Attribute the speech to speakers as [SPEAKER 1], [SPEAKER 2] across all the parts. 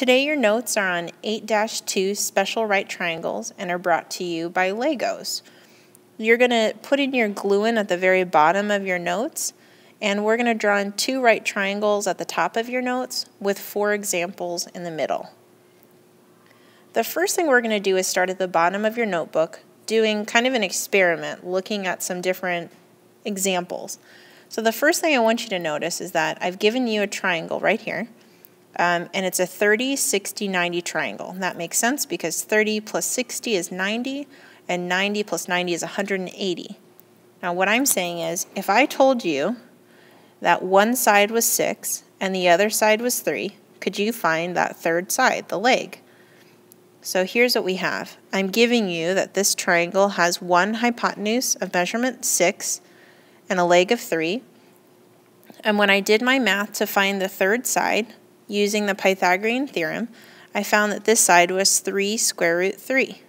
[SPEAKER 1] Today your notes are on 8-2 special right triangles and are brought to you by Legos. You're going to put in your glue-in at the very bottom of your notes, and we're going to draw in 2 right triangles at the top of your notes with 4 examples in the middle. The first thing we're going to do is start at the bottom of your notebook, doing kind of an experiment, looking at some different examples. So the first thing I want you to notice is that I've given you a triangle right here. And it's a 30, 60, 90 triangle. And that makes sense because 30 plus 60 is 90, and 90 plus 90 is 180. Now what I'm saying is, if I told you that one side was 6 and the other side was 3, could you find that third side, the leg? So here's what we have. I'm giving you that this triangle has one hypotenuse of measurement 6 and a leg of 3. And when I did my math to find the third side, using the Pythagorean theorem, I found that this side was 3 square root 3.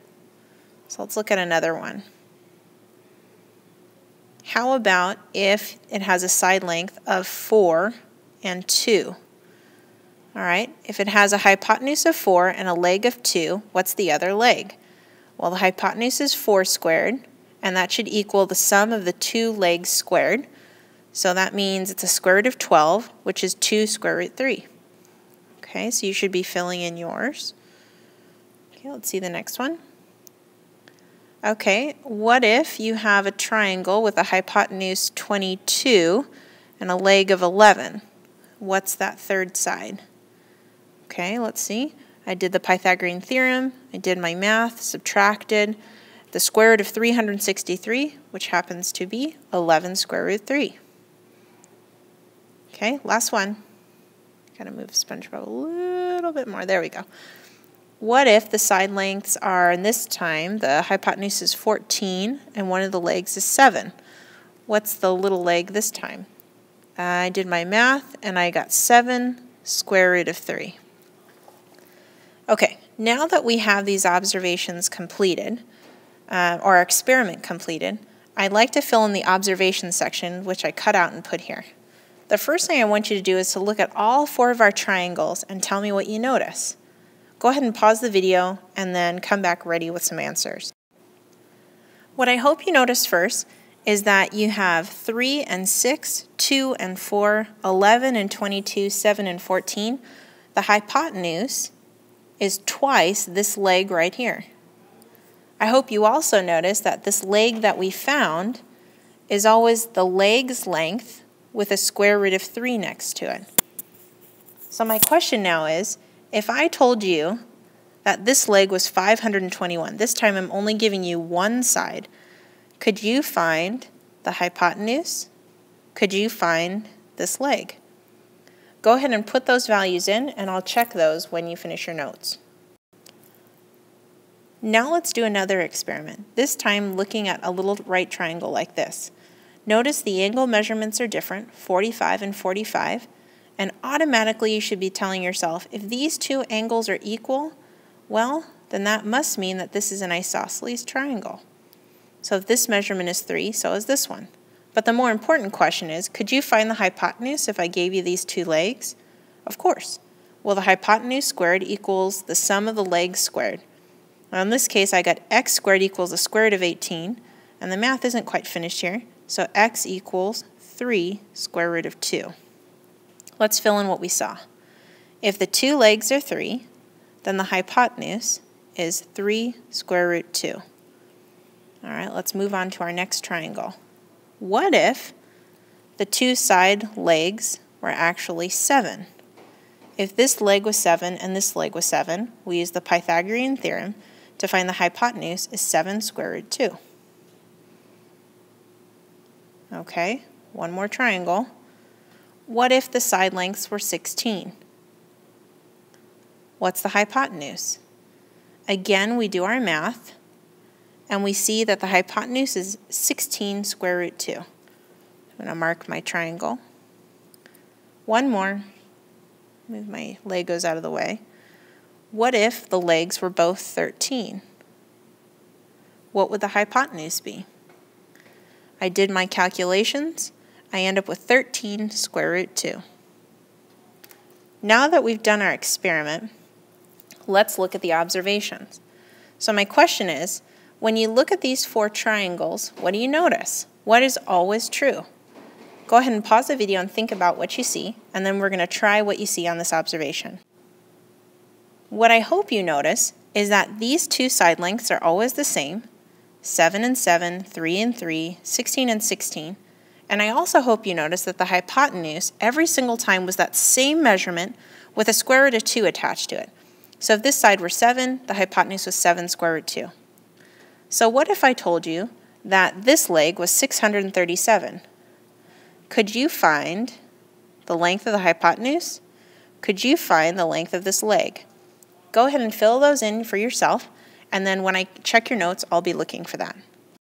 [SPEAKER 1] So let's look at another one. How about if it has a side length of 4 and 2? All right, if it has a hypotenuse of 4 and a leg of 2, what's the other leg? Well, the hypotenuse is 4 squared, and that should equal the sum of the 2 legs squared. So that means it's a square root of 12, which is 2 square root 3. Okay, so you should be filling in yours. Okay, let's see the next one. Okay, what if you have a triangle with a hypotenuse 22 and a leg of 11? What's that third side? Okay, let's see. I did the Pythagorean theorem, I did my math, subtracted the square root of 363, which happens to be 11 square root 3. Okay, last one. Gotta move SpongeBob a little bit more. There we go. What if the side lengths are, and this time the hypotenuse is 14 and one of the legs is 7? What's the little leg this time? I did my math and I got 7 square root of 3. Okay, now that we have these observations completed, or our experiment completed, I'd like to fill in the observation section, which I cut out and put here. The first thing I want you to do is to look at all 4 of our triangles and tell me what you notice. Go ahead and pause the video and then come back ready with some answers. What I hope you notice first is that you have 3 and 6, 2 and 4, 11 and 22, 7 and 14. The hypotenuse is twice this leg right here. I hope you also notice that this leg that we found is always the leg's length with a square root of 3 next to it. So my question now is, if I told you that this leg was 521, this time I'm only giving you one side, could you find the hypotenuse? Could you find this leg? Go ahead and put those values in, and I'll check those when you finish your notes. Now let's do another experiment, this time looking at a little right triangle like this. Notice the angle measurements are different, 45 and 45, and automatically you should be telling yourself, if these 2 angles are equal, well, then that must mean that this is an isosceles triangle. So if this measurement is 3, so is this one. But the more important question is, could you find the hypotenuse if I gave you these 2 legs? Of course. Well, the hypotenuse squared equals the sum of the legs squared. Now in this case, I got x squared equals the square root of 18, and the math isn't quite finished here. So x equals 3 square root of 2. Let's fill in what we saw. If the 2 legs are 3, then the hypotenuse is 3 square root 2. All right, let's move on to our next triangle. What if the 2 side legs were actually 7? If this leg was 7 and this leg was 7, we use the Pythagorean theorem to find the hypotenuse is 7 square root 2. Okay, one more triangle. What if the side lengths were 16? What's the hypotenuse? Again, we do our math, and we see that the hypotenuse is 16 square root 2. I'm going to mark my triangle. One more. Move my Legos out of the way. What if the legs were both 13? What would the hypotenuse be? I did my calculations. I end up with 13 square root 2. Now that we've done our experiment, let's look at the observations. So my question is, when you look at these 4 triangles, what do you notice? What is always true? Go ahead and pause the video and think about what you see, and then we're going to try what you see on this observation. What I hope you notice is that these 2 side lengths are always the same, 7 and 7, 3 and 3, 16 and 16. And I also hope you notice that the hypotenuse every single time was that same measurement with a square root of 2 attached to it. So if this side were 7, the hypotenuse was 7 square root 2. So what if I told you that this leg was 637? Could you find the length of the hypotenuse? Could you find the length of this leg? Go ahead and fill those in for yourself, and then when I check your notes, I'll be looking for that.